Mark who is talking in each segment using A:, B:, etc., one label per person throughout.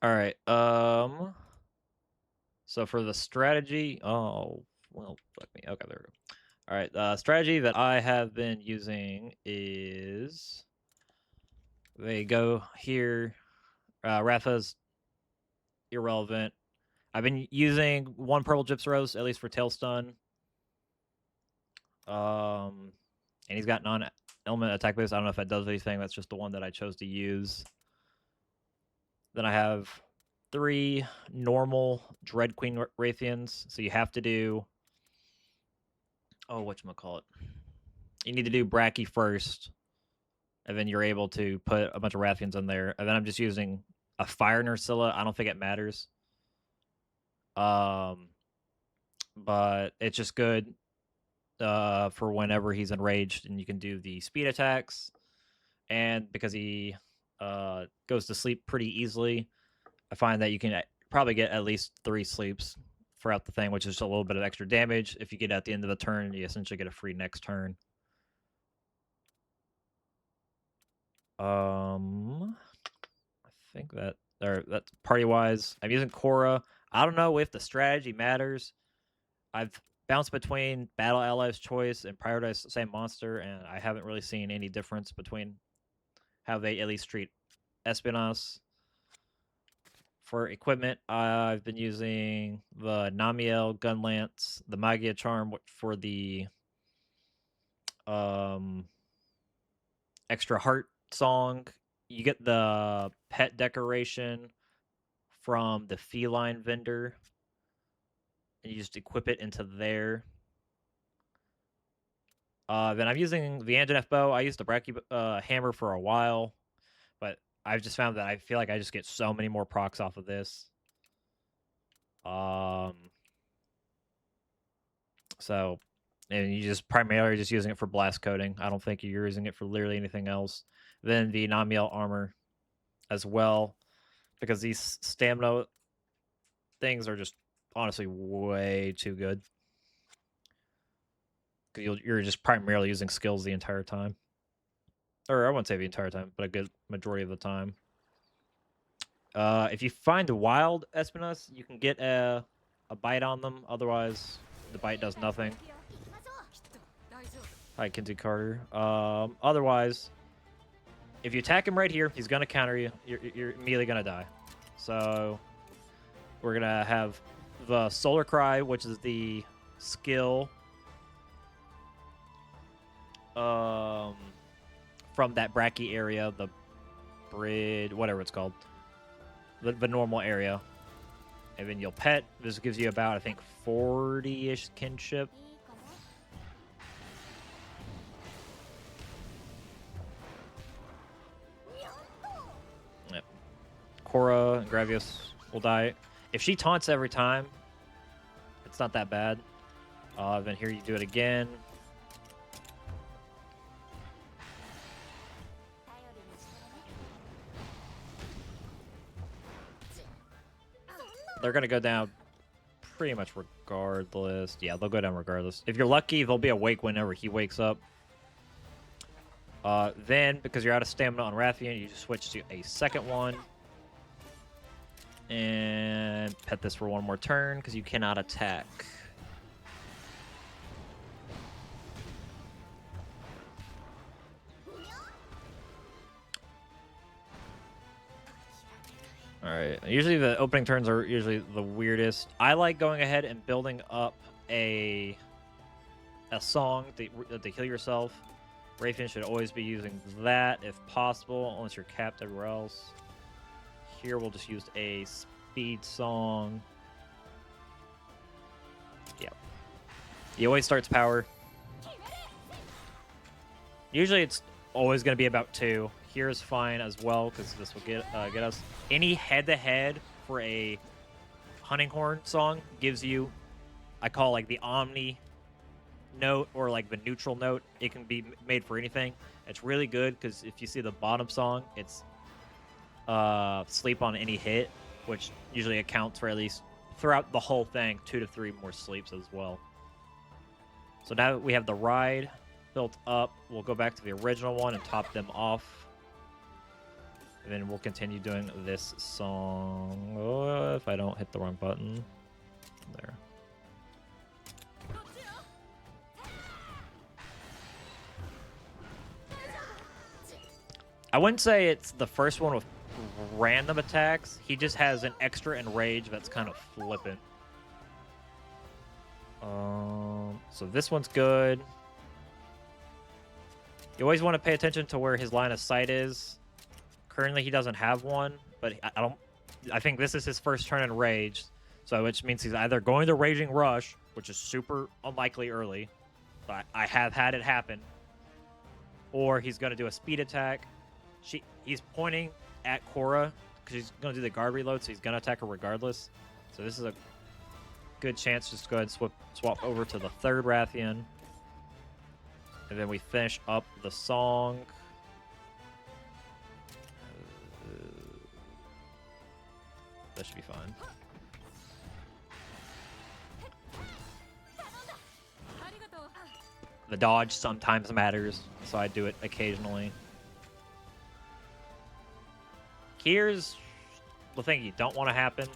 A: All right. So for the strategy, oh well, fuck me. Okay, there we go. All right. The strategy that I have been using is they go here. Rafa's irrelevant. I've been using one purple gyps rose at least for tail stun. And he's got non-element attack boost. I don't know if that does anything. That's just the one that I chose to use. Then I have 3 normal Dread Queen Raytheons. So you have to do whatchamacallit. You need to do Bracky first, and then you're able to put a bunch of Rathians in there. And then I'm just using a Fire Nursilla. I don't think it matters. But it's just good for whenever he's enraged, and you can do the speed attacks. And because he goes to sleep pretty easily, I find that you can probably get at least 3 sleeps throughout the thing, which is a little bit of extra damage. If you get at the end of the turn, you essentially get a free next turn. I think that's party wise. I'm using Korra. I don't know if the strategy matters. I've bounced between Battle Allies Choice and Prioritize the same monster, and I haven't really seen any difference between how they at least treat Espinas. For equipment, I've been using the Namiel Gun Lance, the Magia Charm for the extra heart song. You get the pet decoration from the feline vendor, and you just equip it into there. Then I'm using the Anjanef bow. I used the Bracky hammer for a while, but I've just found that I feel like I just get so many more procs off of this. So, and you just primarily just using it for blast coating. I don't think you're using it for literally anything else. Then the Namiel armor as well, because these stamina things are just honestly way too good. Because you're just primarily using skills the entire time. Or I wouldn't say the entire time, but a good majority of the time. If you find wild Espinas, you can get a bite on them. Otherwise, the bite does nothing. Hi, Kinsey Carter. Otherwise, if you attack him right here, he's gonna counter you. You're immediately gonna die. So we're gonna have the Solar Cry, which is the skill from that Bracky area, the bridge, whatever it's called, the normal area. And then you'll pet. This gives you about, I think, 40-ish kinship. Yep. Korra and Gravius will die. If she taunts every time, it's not that bad. Then here you do it again. They're going to go down pretty much regardless. Yeah, they'll go down regardless. If you're lucky, they'll be awake whenever he wakes up. Then, because you're out of stamina on Rathian, you just switch to a second one. And pet this for one more turn, because you cannot attack. Alright, usually the opening turns are usually the weirdest. I like going ahead and building up a song to heal yourself. Rayfin should always be using that if possible, unless you're capped everywhere else. Here we'll just use a speed song. Yeah. He always starts power. Usually it's always going to be about 2. Here's fine as well, because this will get us. Any head-to-head for a hunting horn song gives you, I call like the omni note or like the neutral note. It can be made for anything. It's really good because if you see the bottom song, it's sleep on any hit, which usually accounts for at least throughout the whole thing 2 to 3 more sleeps as well. So now that we have the ride built up, we'll go back to the original one and top them off. And then we'll continue doing this song. Oh, if I don't hit the wrong button. There. I wouldn't say it's the first one with random attacks. He just has an extra enrage that's kind of flippant. So this one's good. You always want to pay attention to where his line of sight is. Currently, he doesn't have one, but I think this is his first turn in rage, so which means he's either going to Raging Rush, which is super unlikely early, but I have had it happen, or he's going to do a speed attack. He's pointing at Korra because he's going to do the guard reload, so he's going to attack her regardless. So this is a good chance just to go ahead and swap over to the third Rathian. And then we finish up the song. That should be fine. The dodge sometimes matters, so I do it occasionally. Here's the thing you don't want to happen.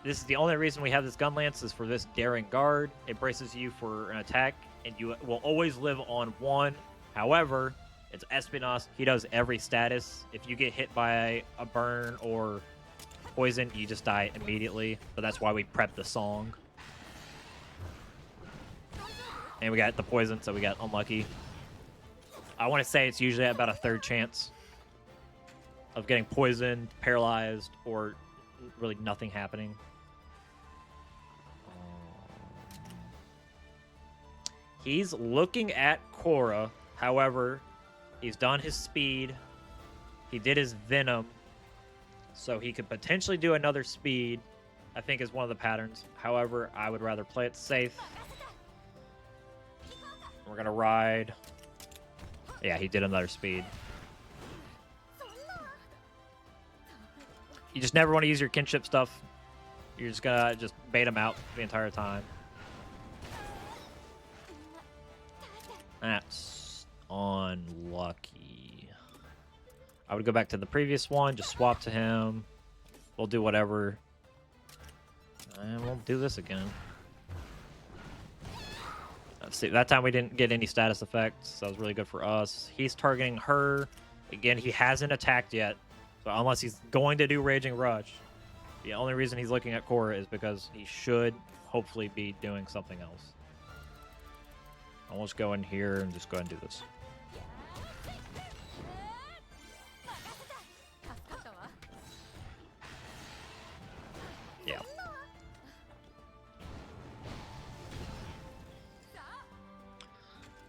A: This is the only reason we have this gun lance is for this daring guard. It braces you for an attack, and you will always live on one. However, it's Espinas. He does every status. If you get hit by a burn or poison, you just die immediately. But that's why we prep the song. And we got the poison, so we got unlucky. I want to say it's usually about a third chance of getting poisoned, paralyzed, or really nothing happening. He's looking at Korra. However, he's done his speed. He did his venom. So he could potentially do another speed, I think is one of the patterns. However, I would rather play it safe. We're going to ride. Yeah, he did another speed. You just never want to use your kinship stuff. You're just going to bait him out the entire time. That's unlucky. I would go back to the previous one, just swap to him. We'll do whatever. And we'll do this again. Let's see, that time we didn't get any status effects. That was really good for us. He's targeting her. Again, he hasn't attacked yet. So unless he's going to do Raging Rush, the only reason he's looking at Korra is because he should hopefully be doing something else. I'll just go in here and just go ahead and do this. Yeah.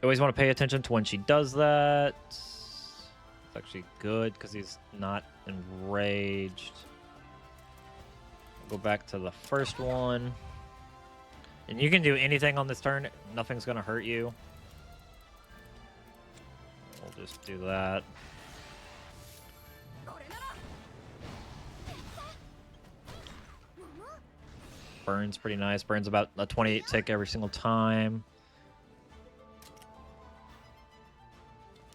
A: You always want to pay attention to when she does that. It's actually good because he's not enraged. Go back to the first one. And you can do anything on this turn. Nothing's going to hurt you. We'll just do that. Burns pretty nice. Burns about a 28 tick every single time.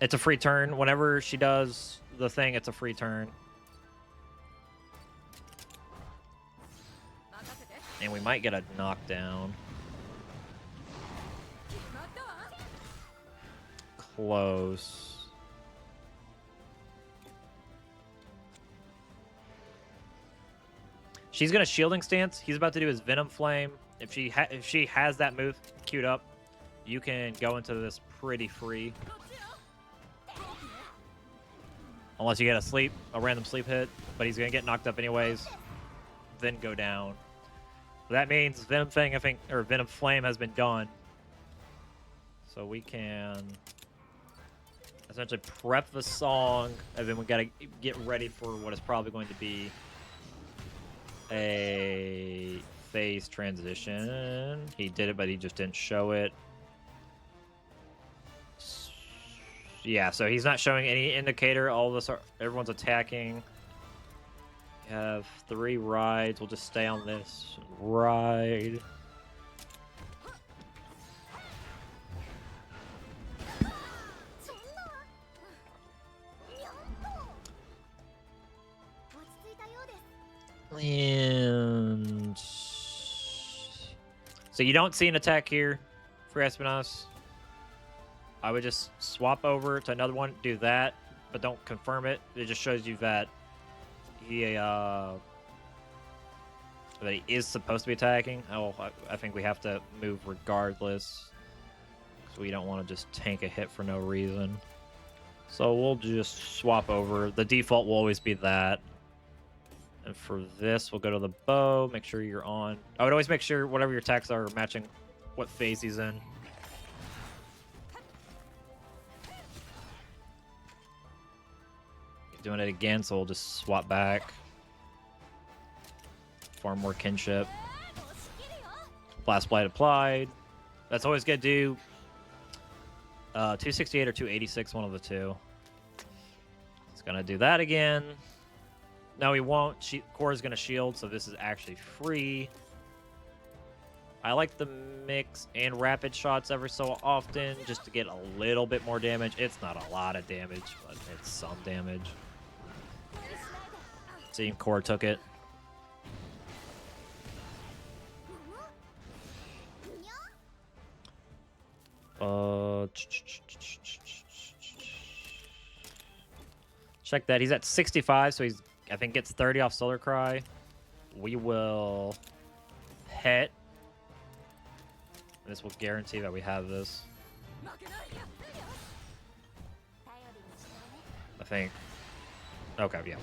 A: It's a free turn. Whenever she does the thing, it's a free turn. And we might get a knockdown. Close. She's gonna shielding stance. He's about to do his Venom Flame. If she has that move queued up, you can go into this pretty free. Unless you get a random sleep hit, but he's gonna get knocked up anyways, then go down. That means Venom Fang, I think, or Venom Flame has been done. So we can essentially prep the song, and then we gotta get ready for what is probably going to be a phase transition. He did it, but he just didn't show it. Yeah, so he's not showing any indicator. All of us are, everyone's attacking. We have 3 rides. We'll just stay on this ride. And so you don't see an attack here for Espinas. I would just swap over to another one, do that, but don't confirm it. It just shows you that he is supposed to be attacking. Oh, I think we have to move regardless, because we don't want to just tank a hit for no reason. So we'll just swap over. The default will always be that. And for this, we'll go to the bow. Make sure you're on. I would always make sure whatever your attacks are matching what phase he's in. Doing it again, so we'll just swap back. Farm more kinship. Blast Blight applied. That's always good to do 268 or 286, one of the two. It's gonna do that again. No, he won't. Core is gonna shield, so this is actually free. I like the mix and rapid shots every so often just to get a little bit more damage. It's not a lot of damage, but it's some damage. See, Core took it. Check that. He's at 65, so he's, I think, gets 30 off Solar Cry. We will hit. This will guarantee that we have this. I think. Okay, yeah.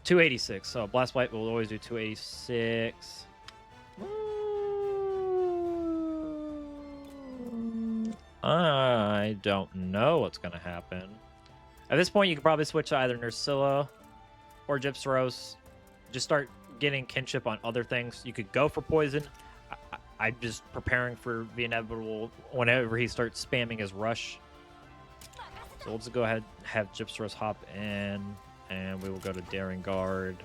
A: 286. So Blast Blight will always do 286. I don't know what's going to happen. At this point, you could probably switch to either Nursilla or Gypsaros. Just start getting kinship on other things. You could go for poison. I'm just preparing for the inevitable whenever he starts spamming his rush. So we'll just go ahead and have Gypsaros hop in, and we will go to Daring Guard.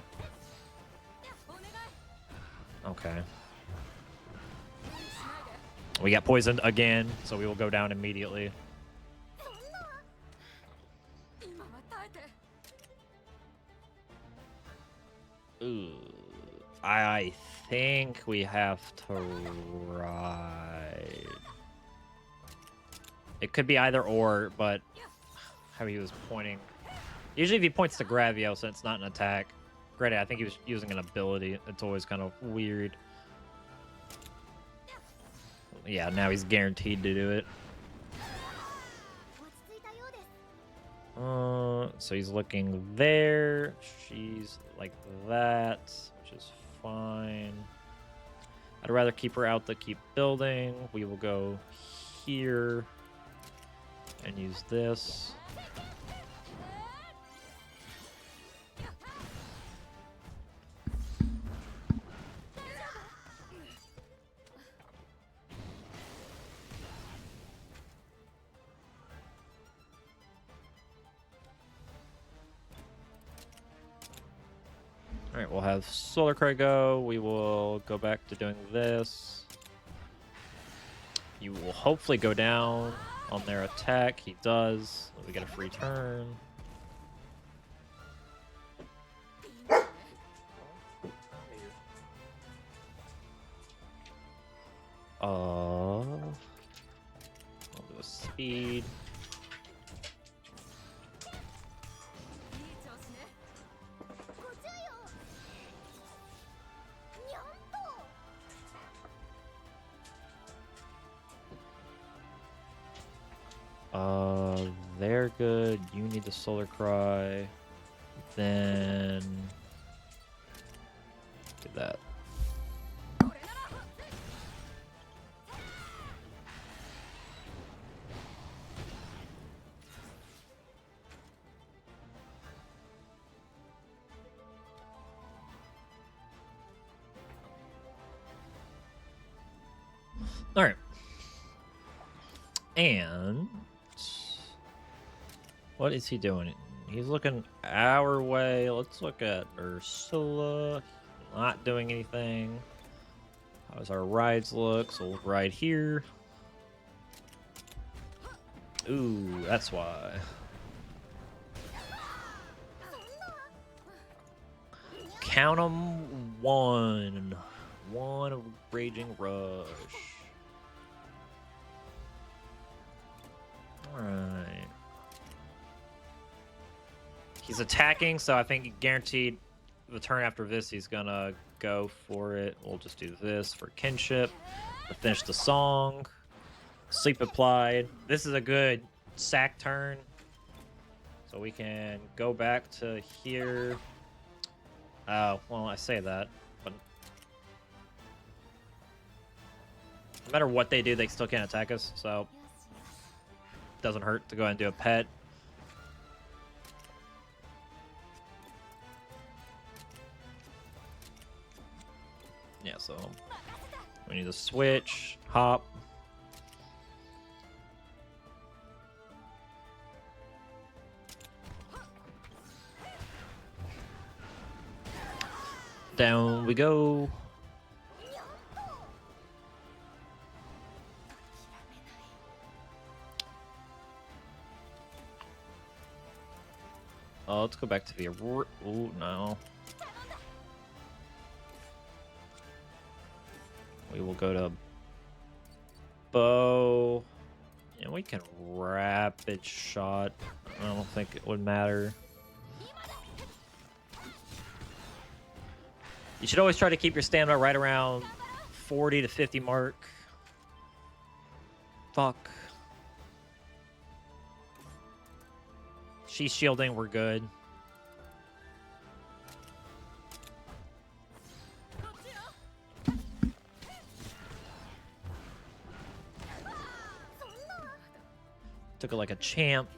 A: Okay. We got poisoned again, so we will go down immediately. Ooh, I think we have to ride. It could be either or, but how he was pointing. Usually if he points to Gravio, so it's not an attack. Granted, I think he was using an ability. It's always kind of weird. Yeah, now he's guaranteed to do it. So he's looking there. She's like that, which is fine. I'd rather keep her out to keep building. We will go here and use this. All right, we'll have Solar Cry go. We will go back to doing this. You will hopefully go down on their attack. He does. We get a free turn. We'll do a speed. They're good. You need the Solar Cry. Then do that. All right. And what is he doing? He's looking our way. Let's look at Ursula. Not doing anything. How does our rides look? So we'll ride here. Ooh, that's why. Count 'em one. One of Raging Rush. Alright. He's attacking, so I think guaranteed the turn after this he's gonna go for it. We'll just do this for kinship to finish the song. Sleep applied. This is a good sack turn. So we can go back to here. Oh, well, I say that, but no matter what they do, they still can't attack us, so it doesn't hurt to go ahead and do a pet. Yeah, so we need to switch, hop. Down we go. Oh, let's go back to the... Ooh, no. We will go to bow. And we can rapid shot. I don't think it would matter. You should always try to keep your stamina right around 40 to 50 mark. Fuck. She's shielding, we're good. Took it like a champ.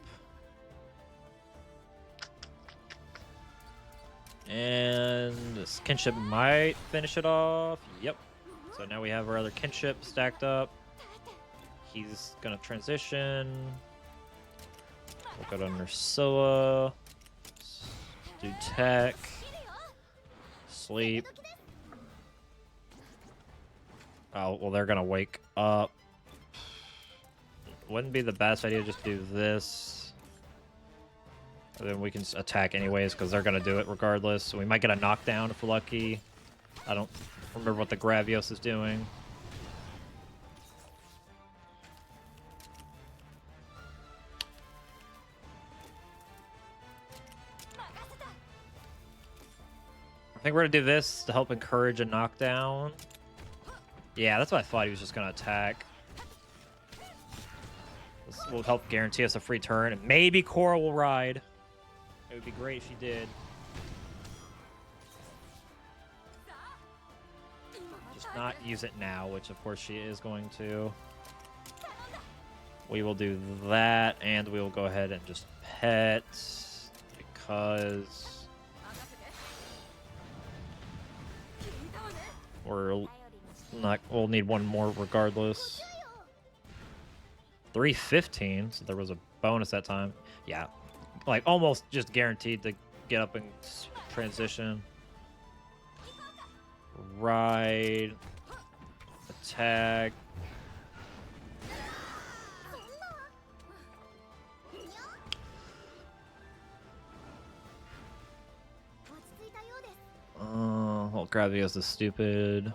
A: And this kinship might finish it off. Yep. So now we have our other kinship stacked up. He's gonna transition. We'll go to Nursilla. Do tech. Sleep. Oh, well, they're gonna wake up. Wouldn't be the best idea to just do this. And then we can attack anyways, because they're going to do it regardless. So we might get a knockdown if we're lucky. I don't remember what the Gravios is doing. I think we're going to do this to help encourage a knockdown. Yeah, that's what I thought he was just going to attack. This will help guarantee us a free turn. And maybe Cora will ride. It would be great if she did. Just not use it now, which of course she is going to. We will do that, and we will go ahead and just pet, because we'll need one more regardless. 315, so there was a bonus that time. Yeah. Like, almost just guaranteed to get up and transition. Ride. Attack. I'll grab you as the stupid.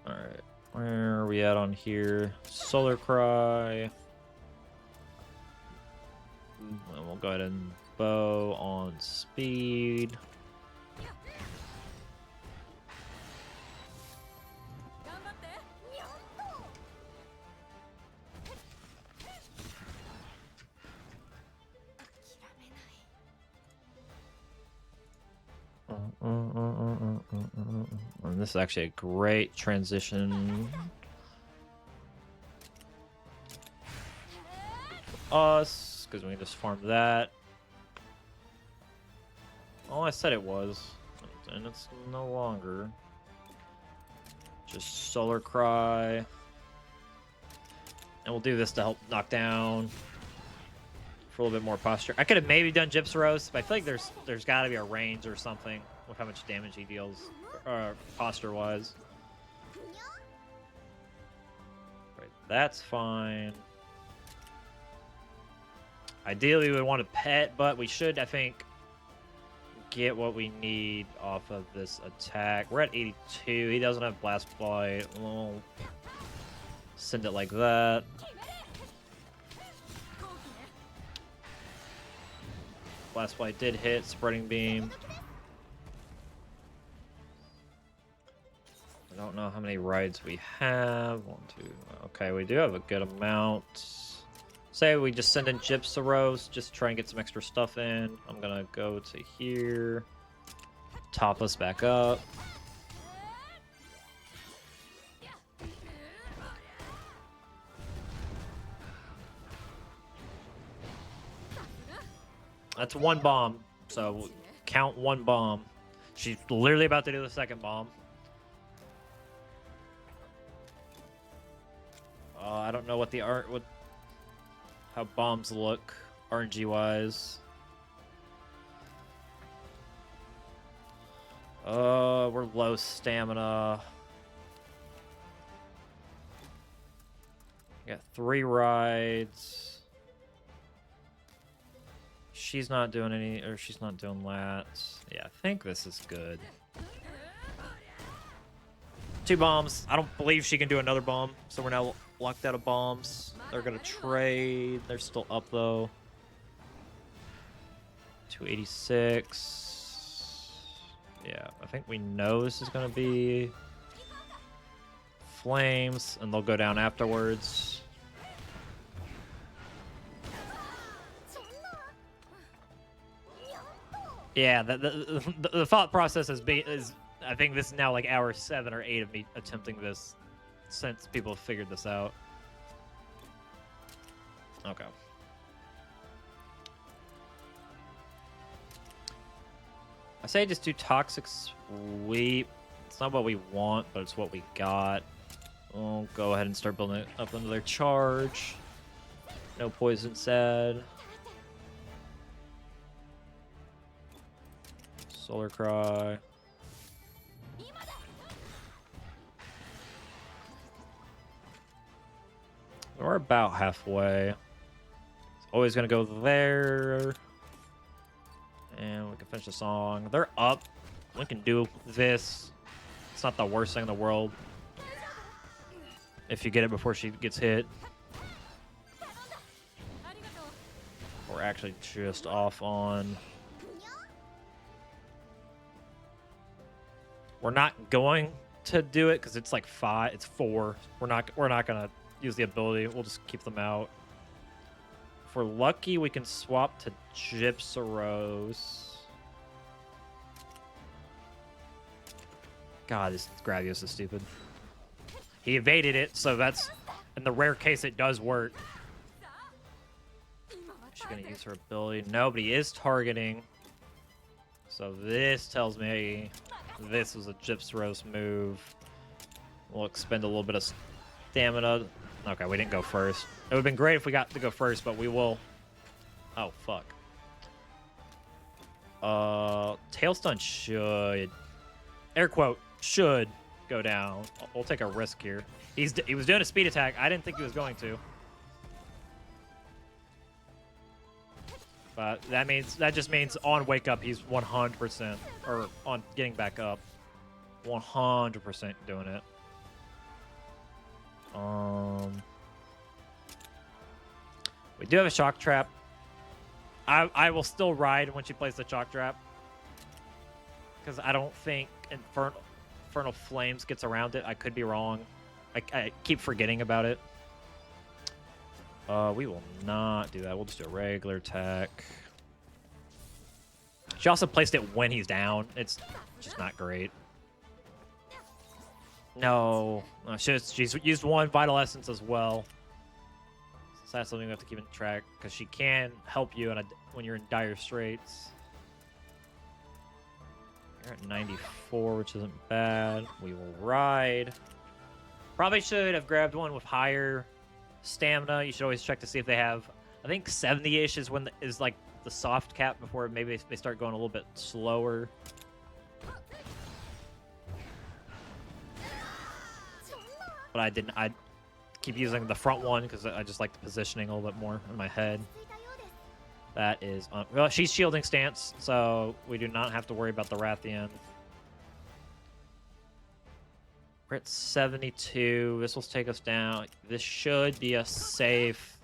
A: Alright. Where are we at on here? Solar Cry. And we'll go ahead and bow on speed. And this is actually a great transition. Us, because we can just farm that. Oh, I said it was, and it's no longer. Just Solar Cry. And we'll do this to help knock down for a little bit more posture. I could have maybe done Gyps Roast, but I feel like there's got to be a range or something with how much damage he deals, posture-wise. Right, that's fine. Ideally, we would want to pet, but we should, I think, get what we need off of this attack. We're at 82. He doesn't have Blast Blight. We'll send it like that. Blast Blight did hit. Spreading Beam. I don't know how many rides we have. 1, 2. Okay, we do have a good amount. Say we just send in Gypsaros, just try and get some extra stuff in. I'm gonna go to here. Top us back up. That's 1 bomb, so count 1 bomb. She's literally about to do the 2nd bomb. I don't know what the art would, how bombs look RNG wise. We're low stamina. We got 3 rides. She's not doing any, or she's not doing that. Yeah, I think this is good. 2 bombs. I don't believe she can do another bomb, so we're now locked out of bombs. They're gonna trade. They're still up though. 286. Yeah, I think we know this is gonna be flames, and they'll go down afterwards. Yeah, the thought process is I think this is now like hour 7 or 8 of me attempting this since people have figured this out. Okay. I say just do Toxic Sweep. It's not what we want, but it's what we got. We'll go ahead and start building it up into their charge. No poison said. Solar Cry. We're about halfway. It's always gonna go there. And we can finish the song. They're up. We can do this. It's not the worst thing in the world. If you get it before she gets hit. We're actually just off on. We're not going to do it because it's like 5. It's 4. We're not gonna use the ability. We'll just keep them out. If we're lucky, we can swap to Gypsaros. God, this Gravios is stupid. He evaded it, so that's in the rare case it does work. She's gonna use her ability. Nobody is targeting. So this tells me this was a Gypsaros move. We'll expend a little bit of stamina. Okay, we didn't go first. It would have been great if we got to go first, but we will. Oh, fuck. Tailstun should, air quote, should go down. We'll take a risk here. He was doing a speed attack. I didn't think he was going to. But that just means on wake up he's 100%, or on getting back up, 100% doing it. We do have a shock trap. I will still ride when she plays the shock trap because I don't think Infernal Flames gets around it. I could be wrong. I keep forgetting about it. We will not do that. We'll just do a regular attack. She also placed it when he's down. It's just not great. No. She's used 1 Vital Essence as well. So that's something we have to keep in track because she can help you when you're in dire straits. You're at 94, which isn't bad. We will ride. Probably should have grabbed one with higher stamina. You should always check to see if they have, I think 70-ish is like the soft cap before maybe they start going a little bit slower. But I keep using the front one because I just like the positioning a little bit more in my head. That is... well, she's shielding stance, so we do not have to worry about the Rathian. We're at 72. This will take us down. This should be a safe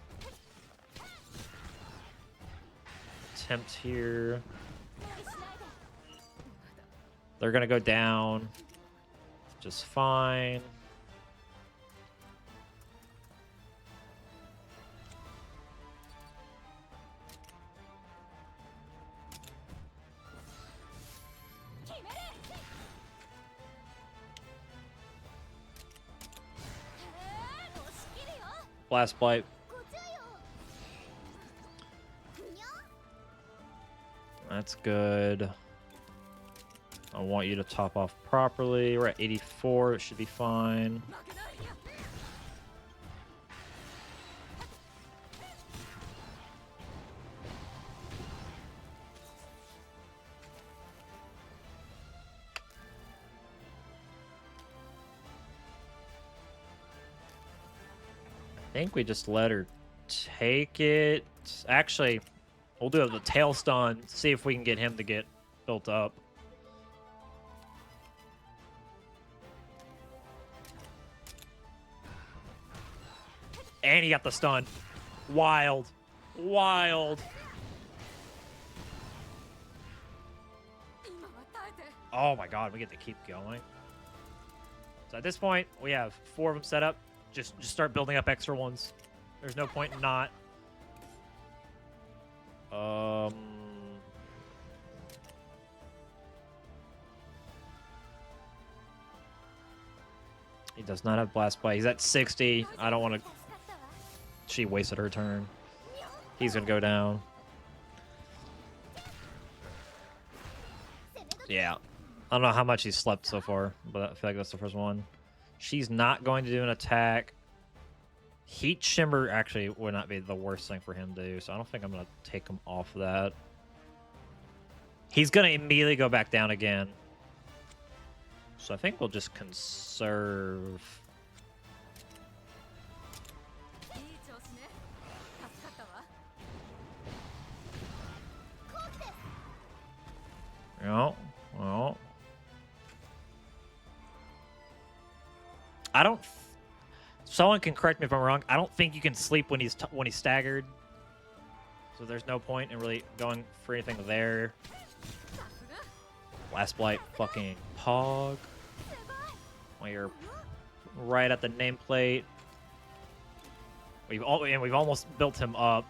A: attempt here. They're going to go down just fine. Blast Blight. That's good. I want you to top off properly. We're at 84. It should be fine. I think we just let her take it. Actually, we'll do the tail stun. See if we can get him to get built up. And he got the stun. Wild. Wild. Oh my god, we get to keep going. So at this point, we have 4 of them set up. Just start building up extra ones. There's no point in not. He does not have Blast Bite. He's at 60. I don't want to... She wasted her turn. He's going to go down. Yeah. I don't know how much he's slept so far, but I feel like that's the first one. She's not going to do an attack. Heat Shimmer actually would not be the worst thing for him to do, so I don't think I'm going to take him off of that. He's going to immediately go back down again. So I think we'll just conserve. No, well. I don't. Someone can correct me if I'm wrong. I don't think you can sleep when he's staggered. So there's no point in really going for anything there. Blast Blight, fucking Pog. Well, you're right at the nameplate. We've almost built him up,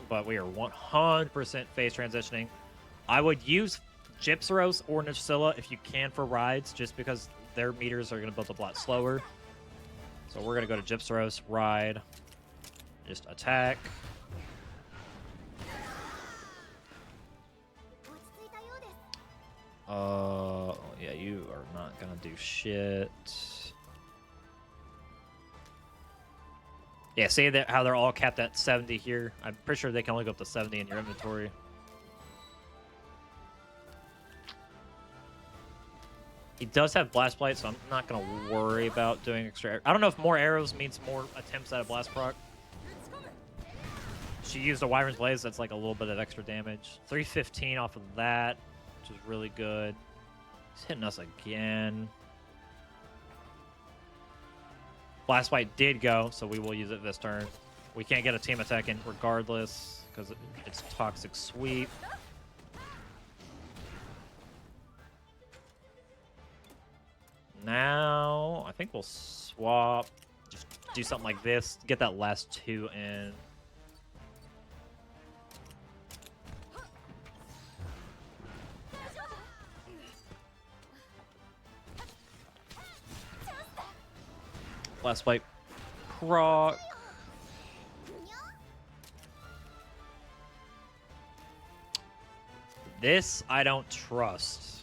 A: but we are 100% phase transitioning. I would use Gypsaros or Nacilla if you can for rides, just because their meters are going to build up a lot slower. So we're going to go to Gypsaros, ride, just attack. Yeah, you are not going to do shit. Yeah, see that how they're all capped at 70 here. I'm pretty sure they can only go up to 70 in your inventory. He does have Blast Blight, so I'm not going to worry about doing extra... I don't know if more arrows means more attempts at a Blast proc. She used a Wyvern's Blaze, that's like a little bit of extra damage. 315 off of that, which is really good. He's hitting us again. Blast Blight did go, so we will use it this turn. We can't get a team attack in regardless, because it's Toxic Sweep. Now, I think we'll swap. Just do something like this. Get that last 2 in. Blast Blight proc. This I don't trust.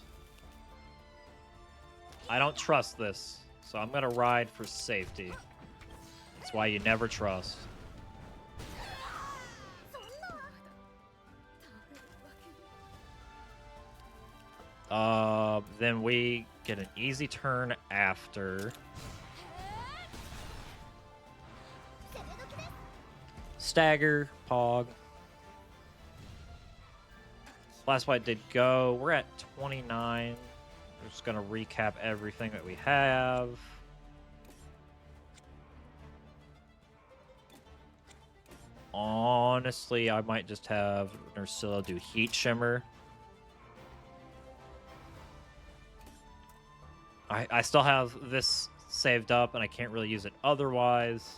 A: I don't trust this, so I'm gonna ride for safety. That's why you never trust. Then we get an easy turn after. Stagger, Pog. Last fight did go. We're at 29. We're just gonna recap everything that we have. Honestly, I might just have Nursilla do Heat Shimmer. I still have this saved up, and I can't really use it otherwise.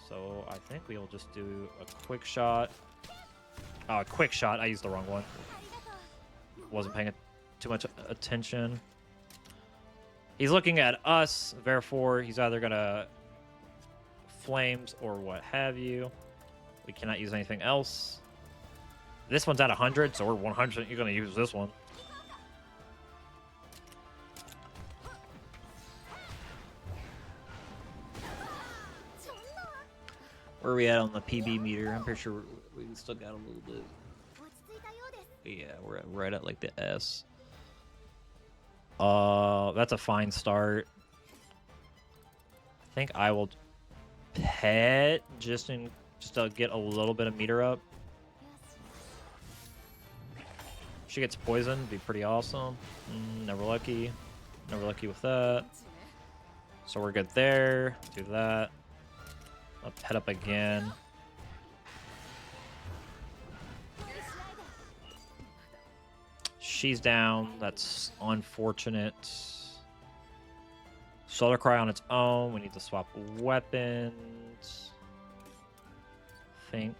A: So I think we'll just do a quick shot. Oh, a quick shot. I used the wrong one. Wasn't paying too much attention. He's looking at us, therefore he's either gonna flames or what have you. We cannot use anything else. This one's at 100, so we're 100%. You're gonna use this one. Where are we at on the PB meter? I'm pretty sure we still got a little bit. Yeah, we're right at like the S. That's a fine start. I think I will pet just to get a little bit of meter up. If she gets poisoned, it'd be pretty awesome. Never lucky. Never lucky with that. So we're good there. Do that. I'll pet up again. She's down. That's unfortunate. Solar Cry on its own. We need to swap weapons. Think.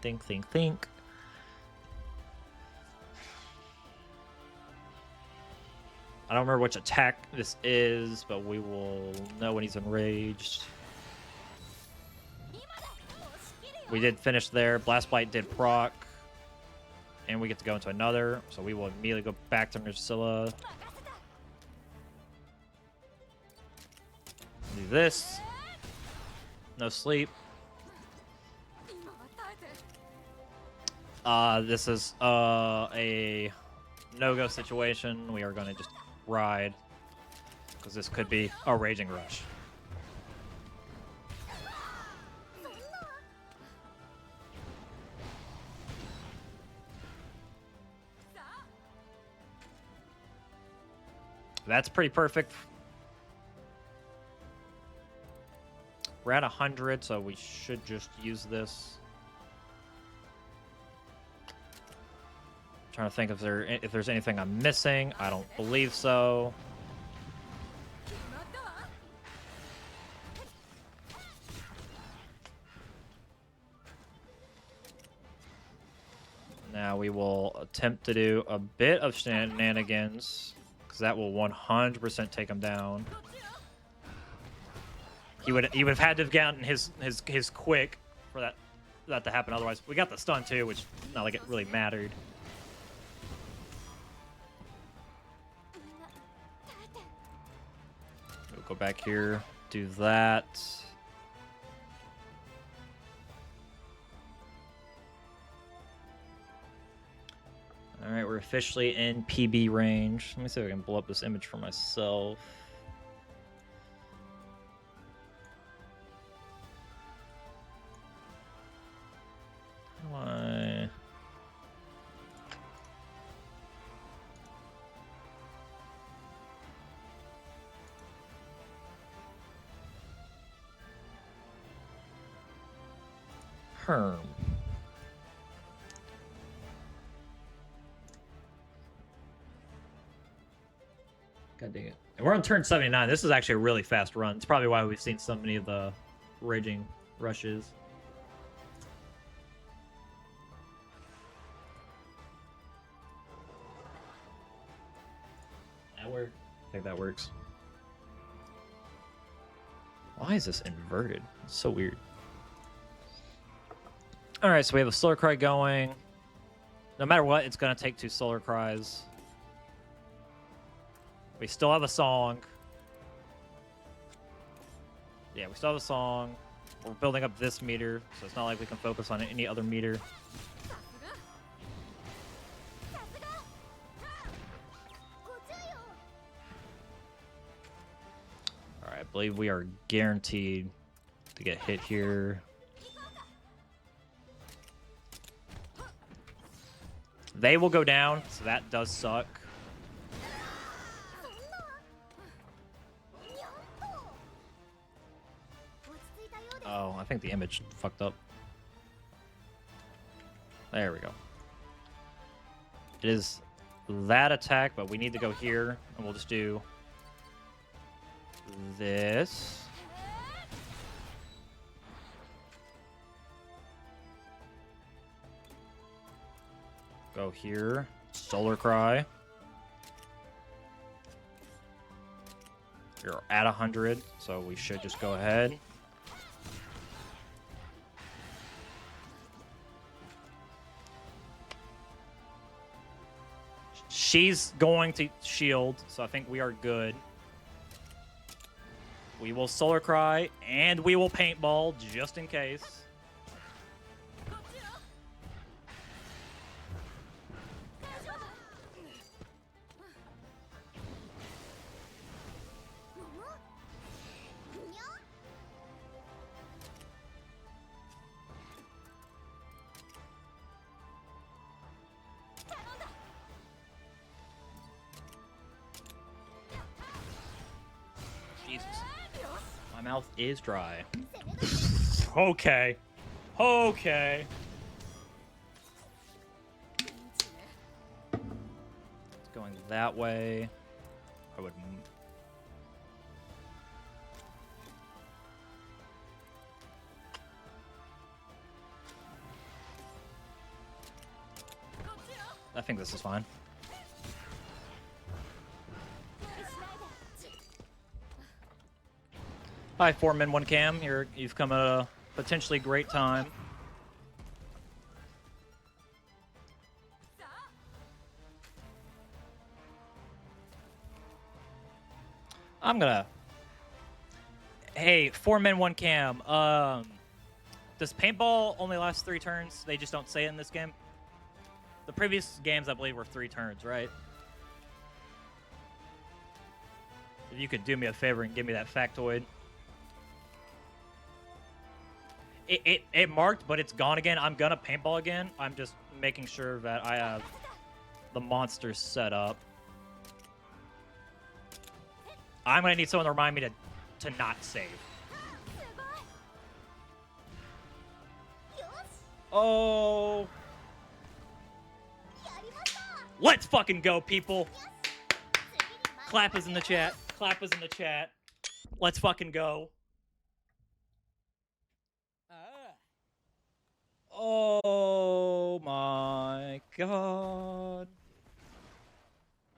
A: I don't remember which attack this is, but we will know when he's enraged. We did finish there. Blast Blight did proc. And we get to go into another. So we will immediately go back to Nursilla. Do this. No sleep. This is a no-go situation. We are going to just ride. Because this could be a Raging Rush. That's pretty perfect. We're at 100, so we should just use this. Trying to think if there's anything I'm missing. I don't believe so. Now we will attempt to do a bit of shenanigans. That will 100% take him down. He would have had to have gotten his quick for that to happen. Otherwise, we got the stun too, which not like it really mattered. We'll go back here, do that. All right, we're officially in PB range. Let me see if I can blow up this image for myself. How do I... Herm. God dang it. And we're on turn 79. This is actually a really fast run. It's probably why we've seen so many of the Raging Rushes. That works. I think that works. Why is this inverted? It's so weird. Alright, so we have a Solar Cry going. No matter what, it's going to take 2 Solar Cries. We still have a song. Yeah, we still have a song. We're building up this meter, so it's not like we can focus on any other meter. Alright, I believe we are guaranteed to get hit here. They will go down, so that does suck. Oh, I think the image fucked up. There we go. It is that attack, but we need to go here, and we'll just do this. Go here. Solar Cry. You're at 100, so we should just go ahead. She's going to shield, so I think we are good. We will Solar Cry, and we will Paintball, just in case. Jesus. My mouth is dry. Okay. Okay. It's going that way. I would... I think this is fine. Hi, 4 men, 1 cam. You've come at a potentially great time. I'm gonna... Hey, 4 men, 1 cam. Does paintball only last 3 turns? They just don't say it in this game? The previous games, I believe, were 3 turns, right? If you could do me a favor and give me that factoid. It marked, but it's gone again. I'm gonna paintball again. I'm just making sure that I have the monsters set up. I'm gonna need someone to remind me to not save. Oh. Let's fucking go, people. Clap is in the chat. Clap is in the chat. Let's fucking go. Oh my god.